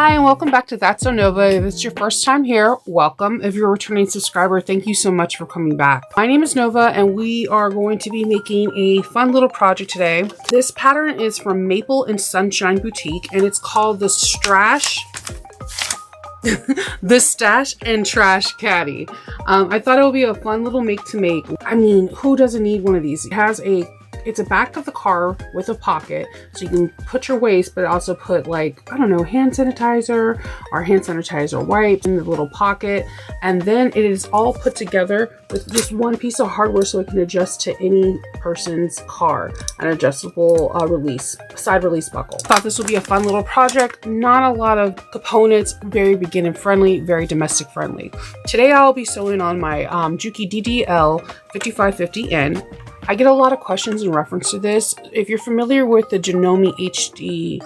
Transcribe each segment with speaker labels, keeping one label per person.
Speaker 1: Hi, and welcome back to That's So Nova. If it's your first time here, welcome. If you're a returning subscriber, thank you so much for coming back. My name is Nova, and we are going to be making a fun little project today. This pattern is from Maple and Sunshine Boutique, and it's called the Stash and Trash Caddy. I thought it would be a fun little make to make. I mean, who doesn't need one of these? It's a back of the car with a pocket, so you can put your waste, but also put, like, I don't know, hand sanitizer or hand sanitizer wipes in the little pocket. And then it is all put together with just one piece of hardware so it can adjust to any person's car. An adjustable side release buckle. Thought this would be a fun little project. Not a lot of components, very beginner friendly, very domestic friendly. Today I'll be sewing on my Juki DDL 5550N. I get a lot of questions in reference to this. If you're familiar with the Janome HD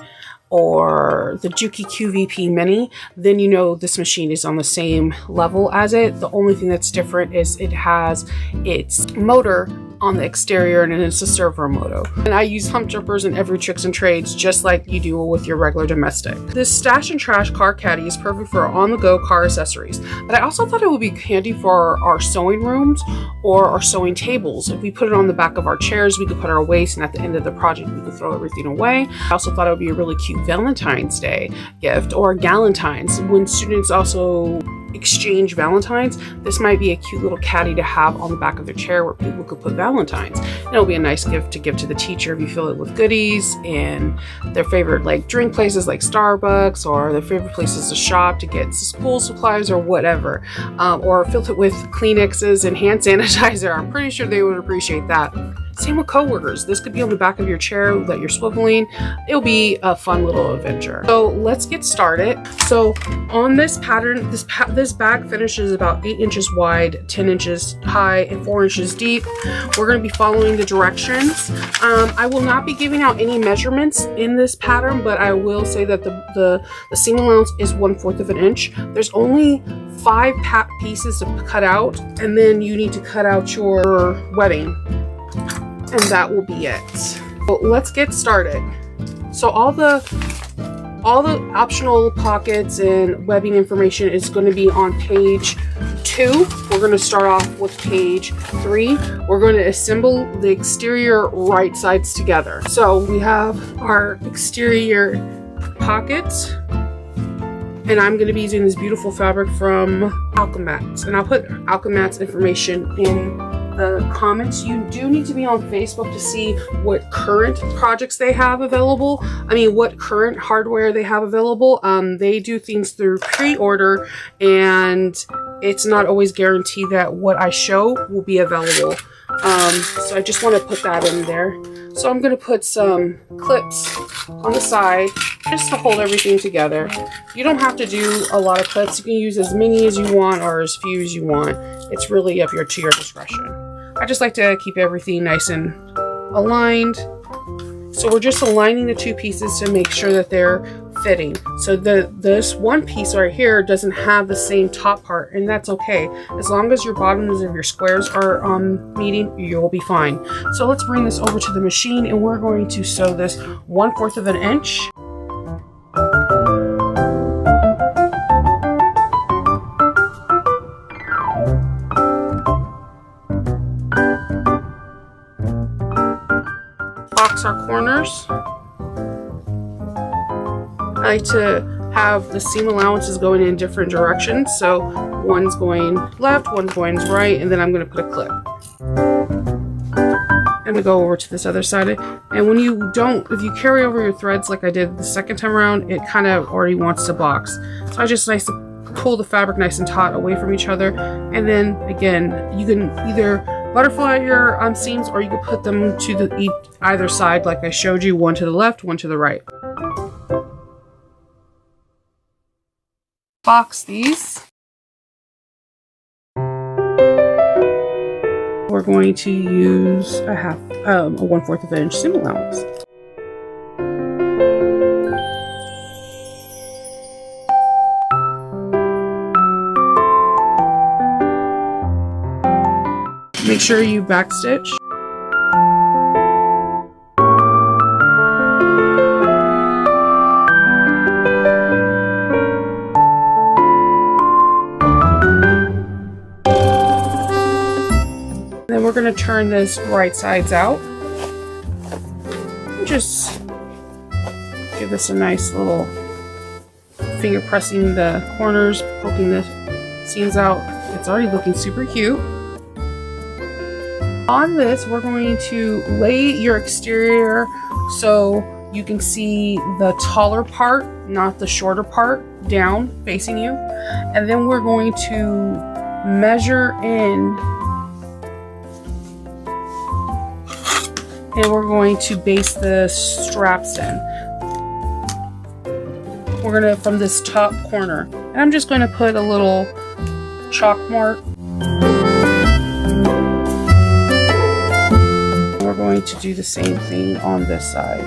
Speaker 1: or the Juki QVP Mini, then you know this machine is on the same level as it. The only thing that's different is it has its motor on the exterior, and it's a servo motor. And I use hump jumpers in every tricks and trades, just like you do with your regular domestic. This Stash and Trash car caddy is perfect for on-the-go car accessories, but I also thought it would be handy for our sewing rooms or our sewing tables. If we put it on the back of our chairs, we could put our waste, and at the end of the project, we could throw everything away. I also thought it would be a really cute Valentine's Day gift, or Galentine's. When students also exchange Valentines, this might be a cute little caddy to have on the back of their chair where people could put Valentines. And it'll be a nice gift to give to the teacher if you fill it with goodies and their favorite, like, drink places like Starbucks, or their favorite places to shop to get school supplies or whatever, or fill it with Kleenexes and hand sanitizer. I'm pretty sure they would appreciate that. Same with coworkers. This could be on the back of your chair that you're swiveling. It'll be a fun little adventure. So let's get started. So on this pattern, this bag finishes about 8 inches wide, 10 inches high, and 4 inches deep. We're going to be following the directions. I will not be giving out any measurements in this pattern, but I will say that the seam allowance is 1/4 of an inch. There's only 5 pieces to cut out, and then you need to cut out your webbing. And that will be it. So let's get started. So all the optional pockets and webbing information is going to be on page 2. We're going to start off with page 3. We're going to assemble the exterior right sides together. So we have our exterior pockets, and I'm going to be using this beautiful fabric from Alchemats, and I'll put Alchemats information in the comments. You do need to be on Facebook to see what current projects they have available. I mean, what current hardware they have available. They do things through pre-order, and it's not always guaranteed that what I show will be available. So I just want to put that in there. So I'm going to put some clips on the side just to hold everything together. You don't have to do a lot of clips. You can use as many as you want or as few as you want. It's really up to your discretion. I just like to keep everything nice and aligned. So we're just aligning the 2 pieces to make sure that they're fitting. So this one piece right here doesn't have the same top part, and that's okay. As long as your bottoms of your squares are meeting, you'll be fine. So let's bring this over to the machine, and we're going to sew this 1/4 of an inch. Box our corners. I like to have the seam allowances going in different directions. So one's going left, one's going right, and then I'm going to put a clip. And we go over to this other side. And when if you carry over your threads like I did the second time around, it kind of already wants to box. So I just like to pull the fabric nice and taut away from each other. And then again, you can either butterfly your seams, or you can put them to either side like I showed you, one to the left, one to the right. Box these. We're going to use a 1/4 of an inch seam allowance. Make sure you backstitch. going to turn this right sides out. Just give this a nice little finger pressing the corners, poking the seams out. It's already looking super cute. On this, we're going to lay your exterior so you can see the taller part, not the shorter part, down facing you. And then we're going to measure in, and we're going to base the straps in. We're gonna, from this top corner, and I'm just going to put a little chalk mark. We're going to do the same thing on this side.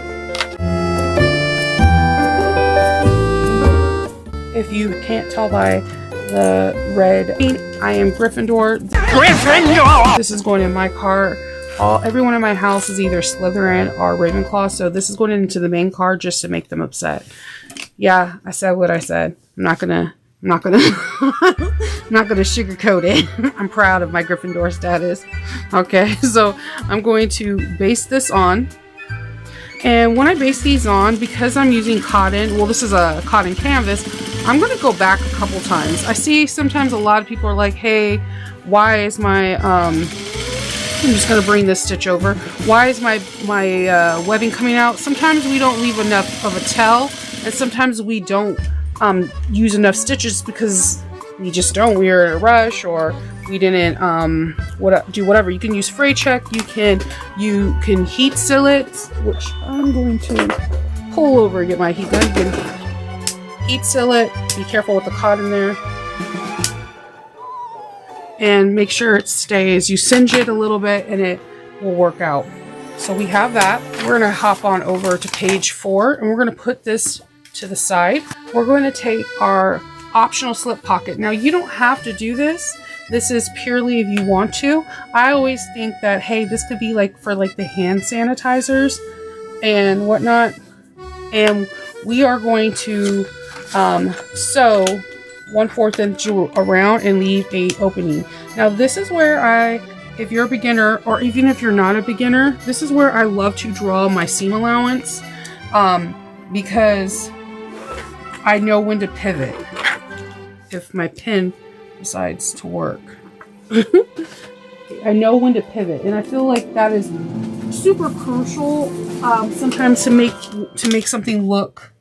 Speaker 1: If you can't tell by the red, I am Gryffindor. Gryffindor! This is going in my car. Everyone in my house is either Slytherin or Ravenclaw, so this is going into the main car just to make them upset. Yeah, I said what I said. I'm not gonna I'm not gonna sugarcoat it. I'm proud of my Gryffindor status. Okay, so I'm going to base this on. And when I base these on, because I'm using cotton, well, this is a cotton canvas, I'm going to go back a couple times. I see sometimes a lot of people are like, hey, why is my, I'm just going to bring this stitch over. Why is my webbing coming out? Sometimes we don't leave enough of a tail, and sometimes we don't use enough stitches because we just don't. We are in a rush, or we didn't do whatever. You can use fray check. You can heat seal it, which I'm going to pull over and get my heat gun. You can heat seal it. Be careful with the cotton there, and make sure it stays. You singe it a little bit, and it will work out. So we have that. We're gonna hop on over to page 4, and we're gonna put this to the side. We're going to take our optional slip pocket. Now, you don't have to do this. This is purely if you want to. I always think that, hey, this could be like for like the hand sanitizers and whatnot. And we are going to sew 1/4 inch around and leave a opening. Now, this is where if you're a beginner, or even if you're not a beginner, this is where I love to draw my seam allowance, because I know when to pivot if my pen decides to work. I know when to pivot, and I feel like that is super crucial sometimes to make something look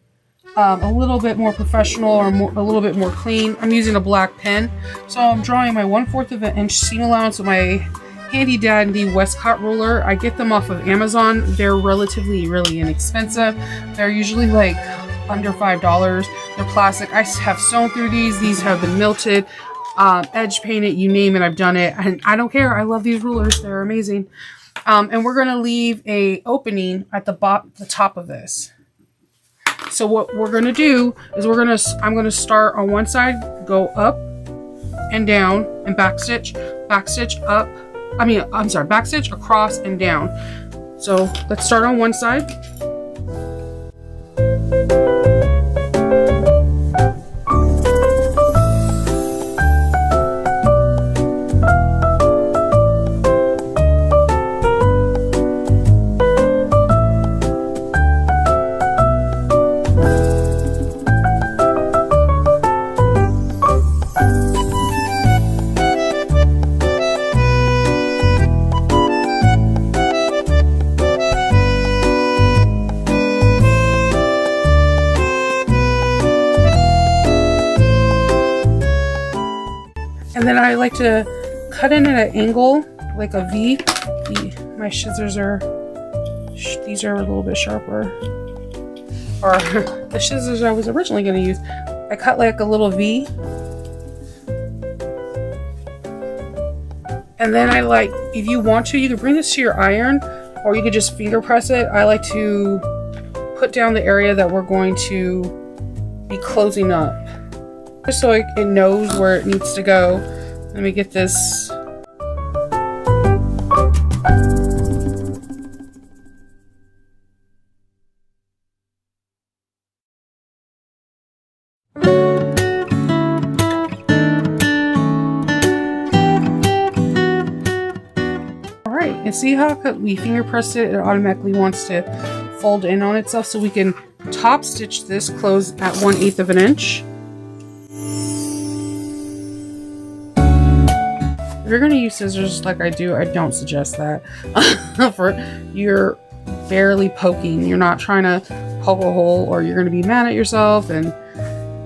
Speaker 1: a little bit more professional, or a little bit more clean. I'm using a black pen, so I'm drawing my 1/4 of an inch seam allowance with my handy dandy Westcott ruler. I get them off of Amazon. They're really inexpensive. They're usually like under $5. They're plastic. I have sewn through these. These have been melted, edge painted, you name it, I've done it, and I don't care. I love these rulers. They're amazing. And we're gonna leave a opening at the top of this. So what we're gonna do is I'm gonna start on one side, go up and down, and backstitch up. Backstitch across and down. So let's start on one side. And then I like to cut in at an angle, like a V. My scissors these are a little bit sharper. Or the scissors I was originally going to use. I cut like a little V. And then if you want to, you can bring this to your iron, or you could just finger press it. I like to put down the area that we're going to be closing up, just so it knows where it needs to go. Let me get this. All And see how we finger pressed it, it automatically wants to fold in on itself, so we can top stitch this close at 1/8 of an inch. If you're going to use scissors like I do, I don't suggest that. You're barely poking. You're not trying to poke a hole, or you're going to be mad at yourself, and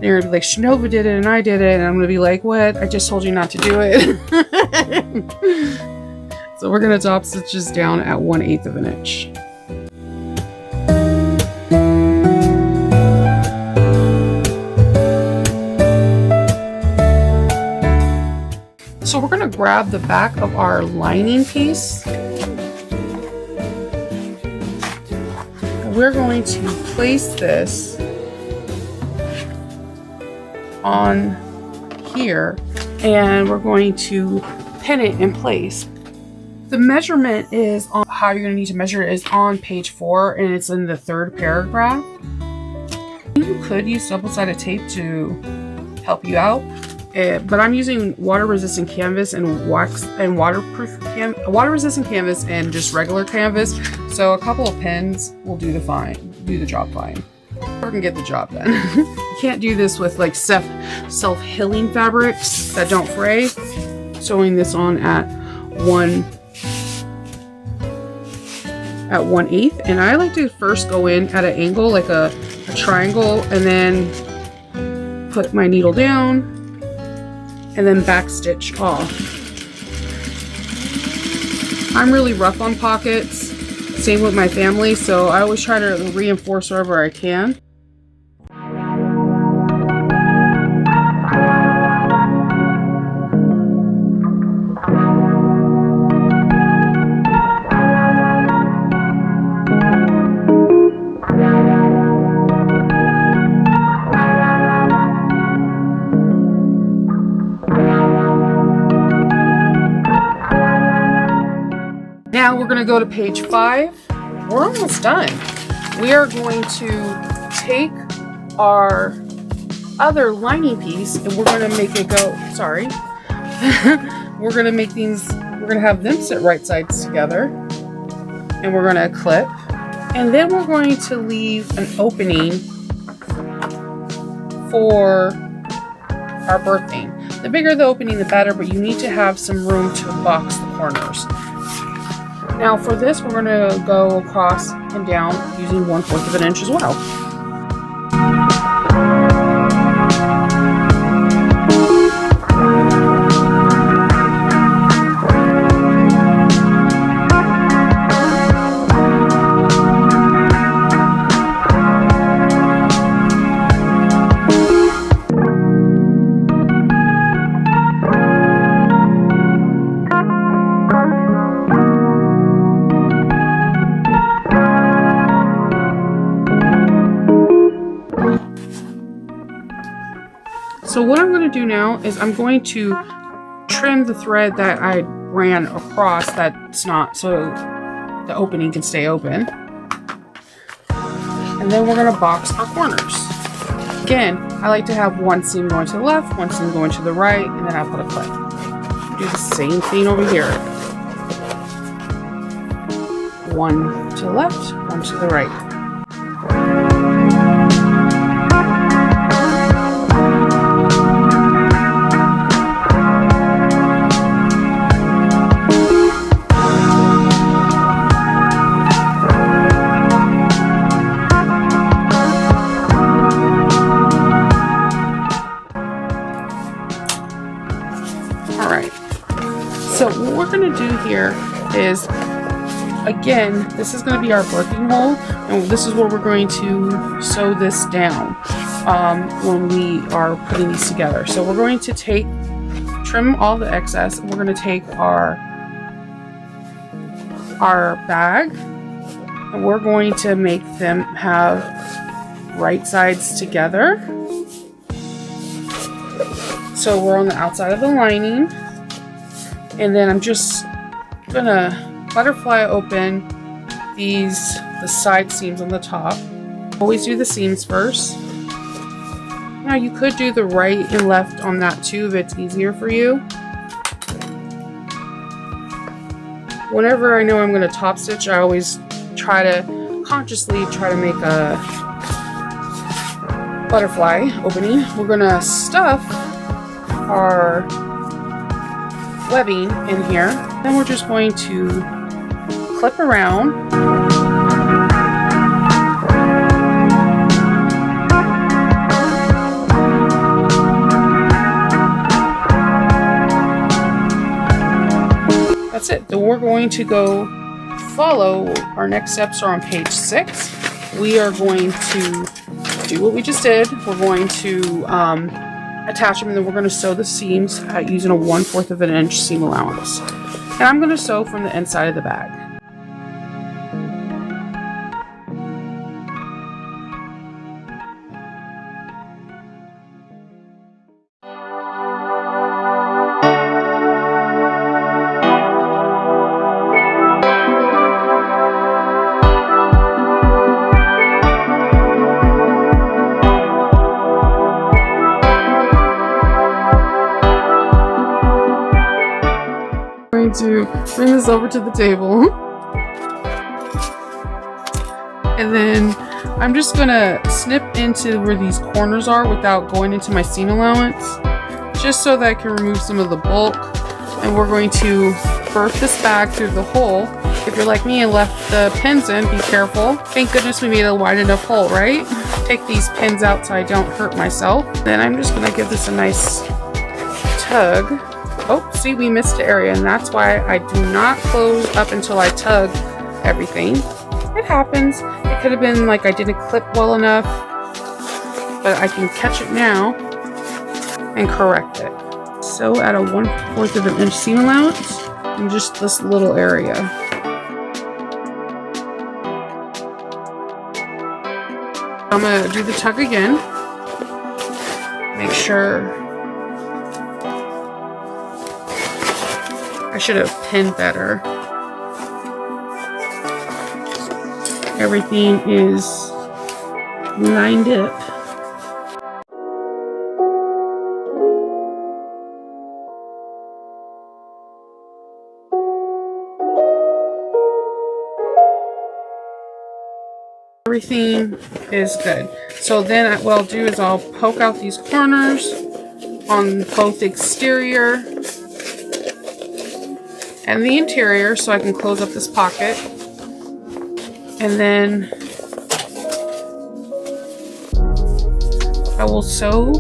Speaker 1: you're going to be like, Shinova did it and I did it, and I'm going to be like, what? I just told you not to do it. So we're going to top stitch this down at 1/8 of an inch. So we're going to grab the back of our lining piece. And we're going to place this on here, and we're going to pin it in place. The measurement is on how you're going to need to measure it is on page 4, and it's in the 3rd paragraph. You could use double-sided tape to help you out. But I'm using water-resistant canvas and water-resistant canvas and just regular canvas. So a couple of pins will do the job fine. Or can get the job done. You can't do this with like self-healing fabrics that don't fray. Sewing this on at 1/8, and I like to first go in at an angle, like a triangle, and then put my needle down. And then back stitch off. I'm really rough on pockets, same with my family, so I always try to reinforce wherever I can. Now we're going to go to page 5. We're almost done. We are going to take our other lining piece and we're going to make it go, sorry. We're going to make these, we're going to have them sit right sides together. And we're going to clip. And then we're going to leave an opening for our birthing. The bigger the opening, the better, but you need to have some room to box the corners. Now for this, we're going to go across and down using 1/4 of an inch as well. So what I'm going to do now is I'm going to trim the thread that I ran across that's not, so the opening can stay open. And then we're going to box our corners. Again, I like to have one seam going to the left, one seam going to the right, and then I'll put a clip. Do the same thing over here. One to the left, one to the right. So what we're going to do here is, again, this is going to be our birthing hole, and this is where we're going to sew this down when we are putting these together. So we're going to trim all the excess, and we're going to take our bag, and we're going to make them have right sides together. So we're on the outside of the lining. And then I'm just gonna butterfly open the side seams on the top. Always do the seams first. Now you could do the right and left on that too if it's easier for you. whenever I know I'm going to top stitch, I always consciously try to make a butterfly opening. We're going to stuff our webbing in here. Then we're just going to clip around. That's it. Then we're going to go follow. Our next steps are on page 6. We are going to do what we just did. We're going to attach them, and then we're going to sew the seams using a 1/4 of an inch seam allowance. And I'm going to sew from the inside of the bag. To bring this over to the table, and then I'm just gonna snip into where these corners are without going into my seam allowance, just so that I can remove some of the bulk. And we're going to birth this bag through the hole. If you're like me and left the pins in, be careful. Thank goodness we made a wide enough hole, right? Take these pins out so I don't hurt myself. Then I'm just gonna give this a nice tug. Oh, see, we missed an area, and that's why I do not close up until I tug everything. It happens. It could have been like I didn't clip well enough, but I can catch it now and correct it. So at a 1/4 of an inch seam allowance in just this little area. I'm gonna do the tug again. Make sure. I should have pinned better. Everything is lined up. Everything is good. So then what I'll do is I'll poke out these corners on both the exterior and the interior so I can close up this pocket. And then I will sew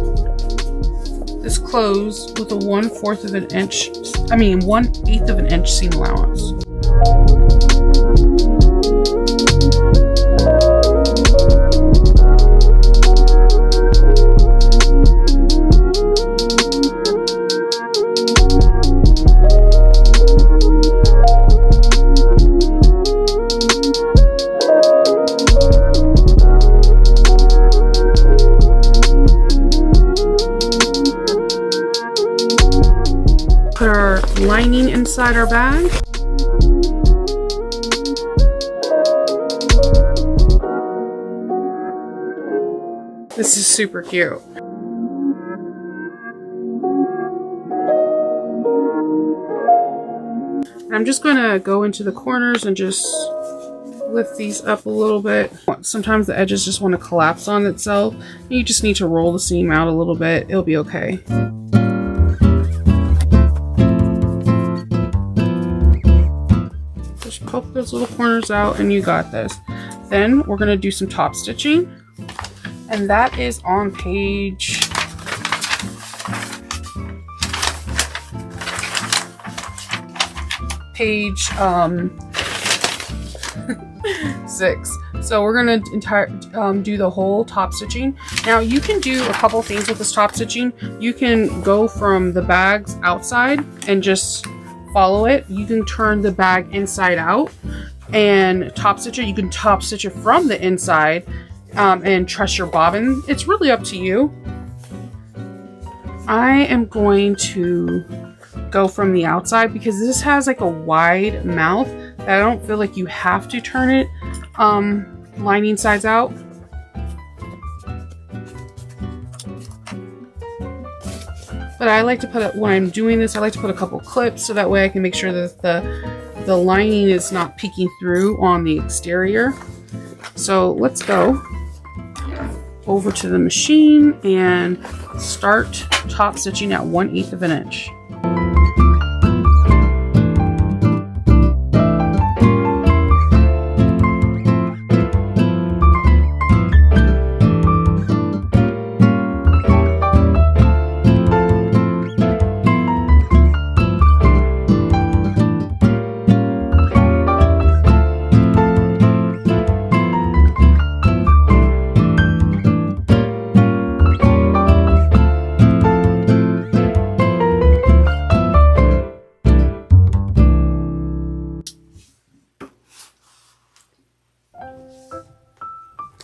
Speaker 1: this close with a 1/8 of an inch, 1/8 of an inch seam allowance. Put our lining inside our bag. This is super cute. I'm just going to go into the corners and just lift these up a little bit. Sometimes the edges just want to collapse on itself. You just need to roll the seam out a little bit. It'll be okay. Just poke those little corners out and you got this. Then we're going to do some top stitching. And that is on page 6. So we're going to do the whole top stitching. Now you can do a couple things with this top stitching. You can go from the bag's outside and just follow it. You can turn the bag inside out and top stitch it. You can top stitch it from the inside and truss your bobbin. It's really up to you. I am going to go from the outside because this has like a wide mouth that I don't feel like you have to turn it lining sides out. But I like to put it, when I'm doing this, I like to put a couple clips so that way I can make sure that the the lining is not peeking through on the exterior. So let's go over to the machine and start top stitching at 1/8 of an inch.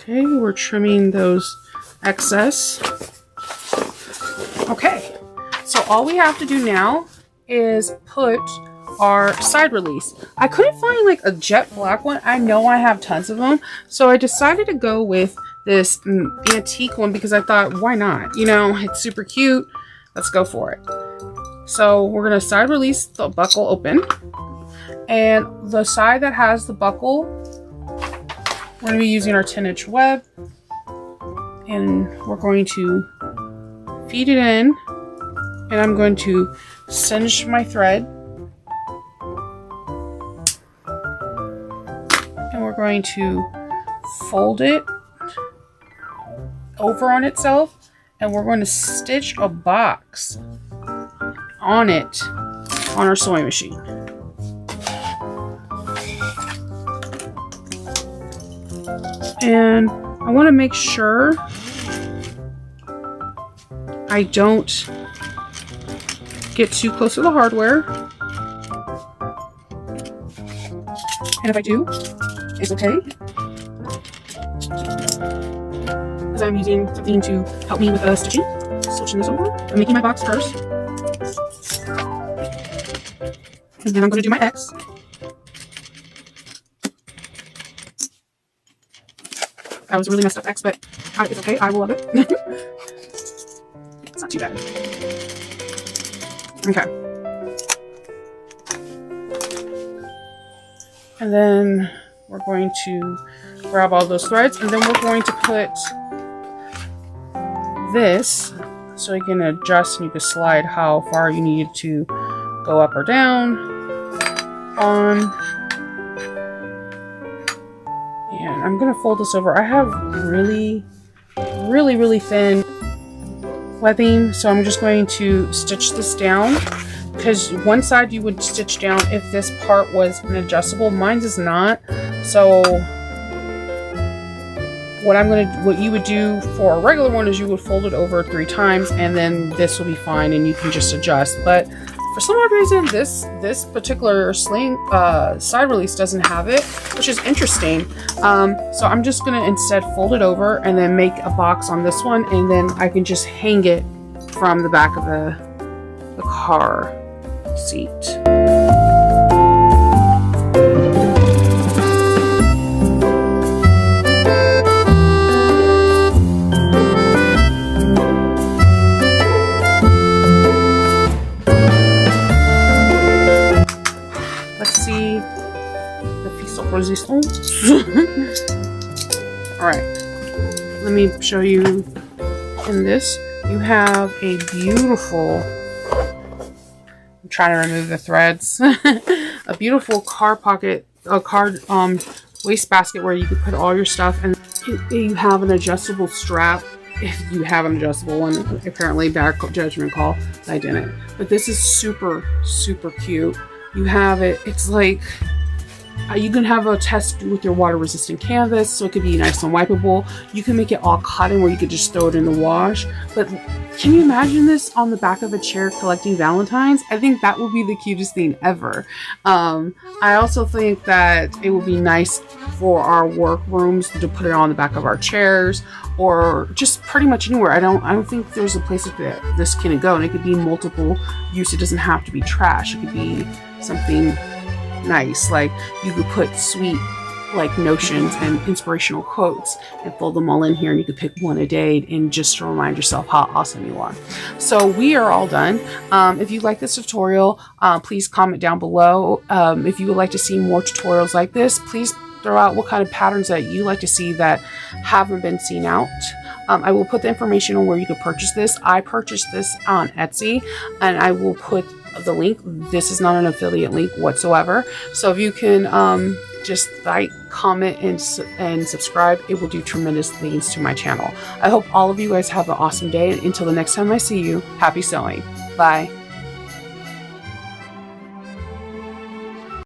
Speaker 1: Okay, we're trimming those excess. Okay, so all we have to do now is put our side release. I couldn't find like a jet black one. I know I have tons of them, so I decided to go with this antique one because I thought, why not? You know, it's super cute. Let's go for it. So we're gonna side release the buckle open, and the side that has the buckle, we're going to be using our 10-inch web, and we're going to feed it in, and I'm going to cinch my thread, and we're going to fold it over on itself, and we're going to stitch a box on it on our sewing machine. And I want to make sure I don't get too close to the hardware. And if I do, it's okay, because I'm using something to help me with stitching. Switching this over. I'm making my box first. And then I'm going to do my X. That was a really messed up X, but it's okay. I will love it. It's not too bad. Okay. And then we're going to grab all those threads, and then we're going to put this so you can adjust and you can slide how far you need to go up or down on. And I'm gonna fold this over. I have really thin webbing, so I'm just going to stitch this down, because one side you would stitch down if this part was an adjustable. Mine's is not. So what you would do for a regular one is you would fold it over 3 times, and then this will be fine and you can just adjust. But for some odd reason, this particular sling side release doesn't have it, which is interesting. So I'm just gonna instead fold it over and then make a box on this one, and then I can just hang it from the back of the car seat. Resistance. All right, let me show you. In this, you have a beautiful, I'm trying to remove the threads, a beautiful car pocket, a car waste basket where you can put all your stuff, and you have an adjustable strap if you have an adjustable one. Apparently, bad judgment call, I didn't. But this is super cute. You have it, it's like, you can have a test with your water resistant canvas, so it could be nice and wipeable. You can make it all cotton where you could just throw it in the wash. But can you imagine this on the back of a chair collecting Valentines? I think that would be the cutest thing ever. I also think that it would be nice for our work rooms to put it on the back of our chairs, or just pretty much anywhere. I don't think there's a place that this can go, and it could be multiple use. It doesn't have to be trash. It could be something nice, like you could put sweet like notions and inspirational quotes and fold them all in here, and you can pick one a day and just to remind yourself how awesome you are. So we are all done. If you like this tutorial, please comment down below. If you would like to see more tutorials like this, please throw out what kind of patterns that you like to see that haven't been seen out. I will put the information on where you can purchase this. I purchased this on Etsy, and I will put the link. This is not an affiliate link whatsoever. So if you can just like, comment, and subscribe, it will do tremendous things to my channel. I hope all of you guys have an awesome day, and until the next time I see you, happy sewing. Bye.